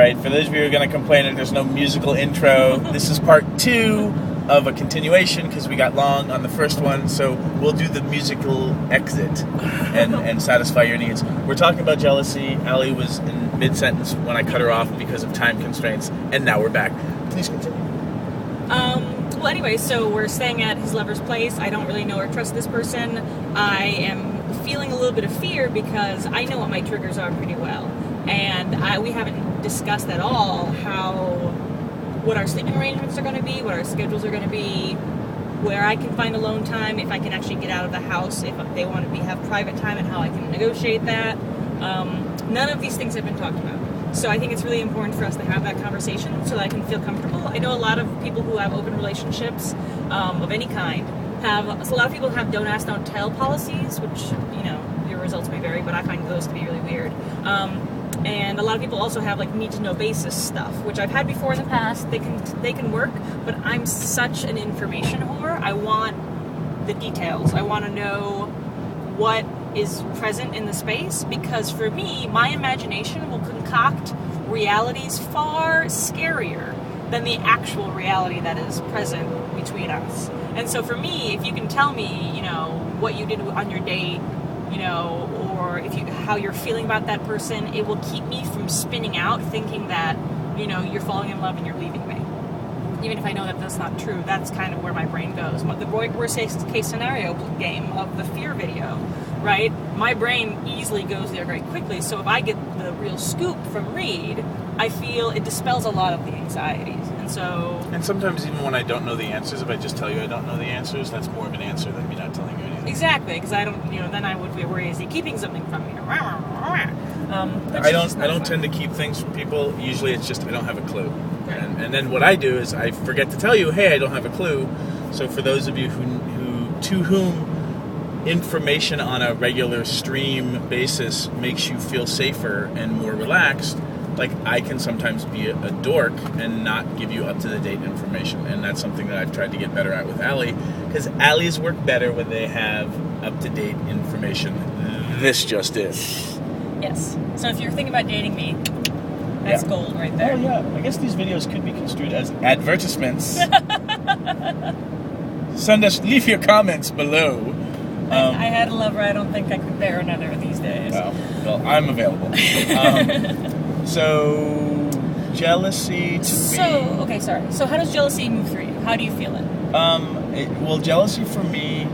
right, for those of you who are going to complain that there's no musical intro, this is part 2 of a continuation because we got long on the first one, so we'll do the musical exit and satisfy your needs. We're talking about jealousy. Allie was in mid-sentence when I cut her off because of time constraints, and now we're back. Please continue. Well, anyway, so we're staying at his lover's place. I don't really know or trust this person. I am feeling a little bit of fear because I know what my triggers are pretty well. And we haven't discussed at all what our sleeping arrangements are going to be, what our schedules are going to be, where I can find alone time, if I can actually get out of the house, if they want to have private time, and how I can negotiate that. None of these things have been talked about. So I think it's really important for us to have that conversation so that I can feel comfortable. I know a lot of people who have open relationships of any kind a lot of people have don't ask, don't tell policies, which, your results may vary, but I find those to be really weird. And a lot of people also have need to know basis stuff, which I've had before in the past. They can work, but I'm such an information whore. I want the details. I want to know what is present in the space, because for me, my imagination will concoct realities far scarier than the actual reality that is present between us. And so for me, if you can tell me, what you did on your date, or how you're feeling about that person, it will keep me from spinning out thinking that, you're falling in love and you're leaving me. Even if I know that that's not true, that's kind of where my brain goes. The worst case scenario game of the fear video, right? My brain easily goes there very quickly. So if I get the real scoop from Reid, I feel it dispels a lot of the anxieties. And sometimes even when I don't know the answers, if I just tell you I don't know the answers, that's more of an answer than me not telling you anything. Exactly, because I don't, then I would be worried, is he keeping something from me? I don't tend to keep things from people. Usually it's just I don't have a clue. Right. And then what I do is I forget to tell you, hey, I don't have a clue. So for those of you to whom information on a regular stream basis makes you feel safer and more relaxed, I can sometimes be a dork and not give you up-to-the-date information. And that's something that I've tried to get better at with Allie, because Allies work better when they have up-to-date information. This just is. Yes. So if you're thinking about dating me, that's gold right there. Oh, yeah. I guess these videos could be construed as advertisements. Leave your comments below. I had a lover. I don't think I could bear another these days. Oh, well, I'm available. So, jealousy to me... Okay, sorry. So how does jealousy move through you? How do you feel it? Jealousy for me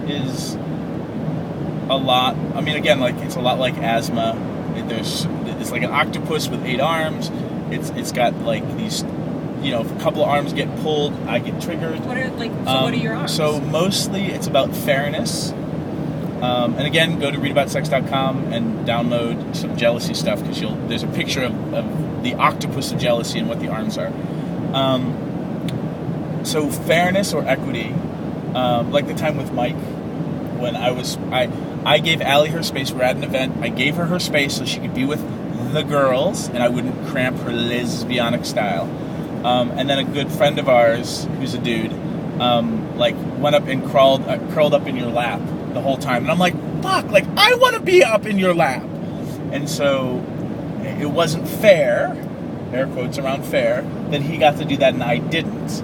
is a lot... I mean, again, it's a lot like asthma. It's like an octopus with 8 arms. It's got, these... if a couple of arms get pulled, I get triggered. What are your arms? So, mostly it's about fairness. And again, go to readaboutsex.com and download some jealousy stuff, because there's a picture of the octopus of jealousy and what the arms are. So fairness or equity, like the time with Mike, when I gave Allie her space. We're at an event. I gave her space so she could be with the girls, and I wouldn't cramp her lesbianic style. And then a good friend of ours, who's a dude, went up and curled up in your lap the whole time, and I'm like, fuck, I want to be up in your lap. And so it wasn't fair, air quotes around fair, that he got to do that and I didn't.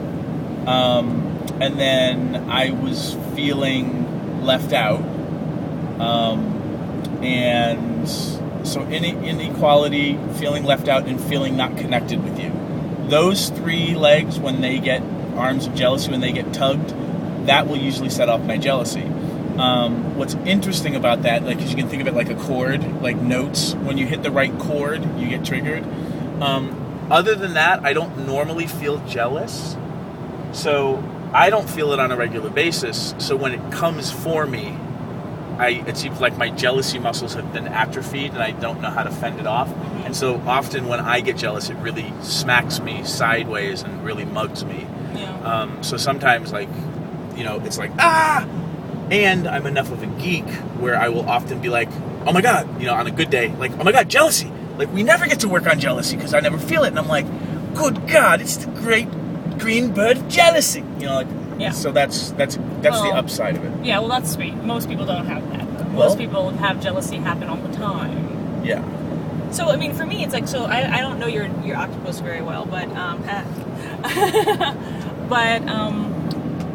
And then I was feeling left out, and so inequality, feeling left out, and feeling not connected with you. Those 3 legs, when they get arms of jealousy, when they get tugged, that will usually set off my jealousy. What's interesting about that, because you can think of it like a chord, like notes. When you hit the right chord, you get triggered. Other than that, I don't normally feel jealous. So I don't feel it on a regular basis. So when it comes for me, it seems like my jealousy muscles have been atrophied and I don't know how to fend it off. And so often when I get jealous, it really smacks me sideways and really mugs me. Yeah. So sometimes, it's like, ah! And I'm enough of a geek where I will often be like, oh my God, on a good day, oh my God, jealousy. We never get to work on jealousy because I never feel it. And I'm like, good God, it's the great green bird of jealousy. Yeah. So that's the upside of it. Yeah, well, that's sweet. Most people don't have that. Most people have jealousy happen all the time. Yeah. So, I mean, for me, it's like, so I don't know your octopus very well, but,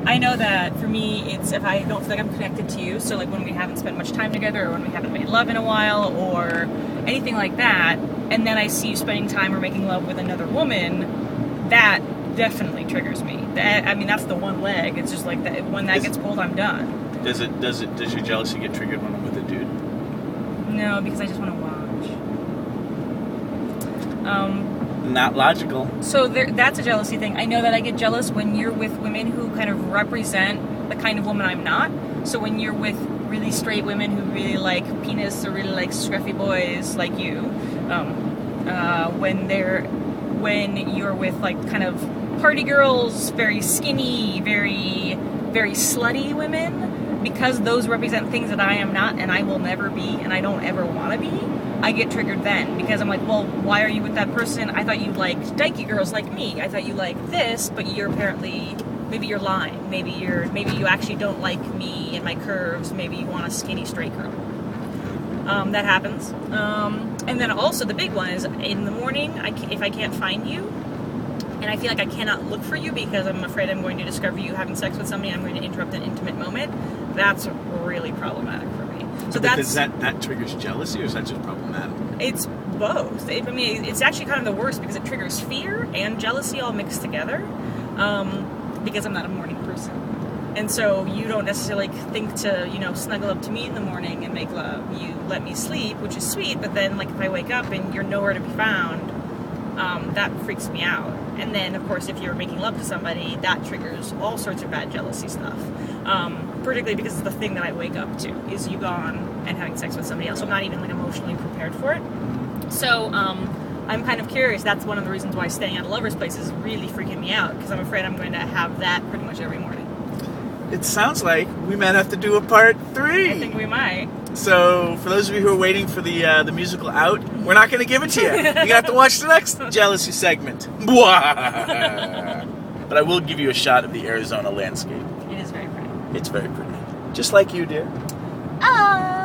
I know that for me, it's if I don't feel like I'm connected to you, so like when we haven't spent much time together, or when we haven't made love in a while, or anything like that, and then I see you spending time or making love with another woman, that definitely triggers me. I mean, that's the one leg. It's just like that. When that gets pulled, I'm done. Does your jealousy get triggered when I'm with a dude? No, because I just want to watch. Not logical. So that's a jealousy thing. I know that I get jealous when you're with women who kind of represent the kind of woman I'm not. So when you're with really straight women who really like penis or really like scruffy boys like you, when you're with like kind of party girls, very skinny, very, very slutty women, because those represent things that I am not and I will never be and I don't ever want to be, I get triggered then, because I'm like, well, why are you with that person? I thought you liked dykey girls like me. I thought you liked this, but you're apparently, maybe you're lying. Maybe you actually don't like me and my curves. Maybe you want a skinny straight girl. That happens. And then also the big one is in the morning, if I can't find you, and I feel like I cannot look for you because I'm afraid I'm going to discover you having sex with somebody, I'm going to interrupt an intimate moment, that's really problematic for me. So that triggers jealousy, or is that just problematic? It's both. I mean, it's actually kind of the worst because it triggers fear and jealousy all mixed together, because I'm not a morning person. And so you don't necessarily think to, snuggle up to me in the morning and make love. You let me sleep, which is sweet, but then like if I wake up and you're nowhere to be found, that freaks me out. And then, of course, if you're making love to somebody, that triggers all sorts of bad jealousy stuff. Particularly because it's the thing that I wake up to, is you gone and having sex with somebody else. So I'm not even like emotionally prepared for it. So I'm kind of curious. That's one of the reasons why staying at a lover's place is really freaking me out, because I'm afraid I'm going to have that pretty much every morning. It sounds like we might have to do a part 3. I think we might. So, for those of you who are waiting for the musical out, we're not going to give it to you. You're going to have to watch the next jealousy segment. But I will give you a shot of the Arizona landscape. It is very pretty. It's very pretty. Just like you, dear. Ah!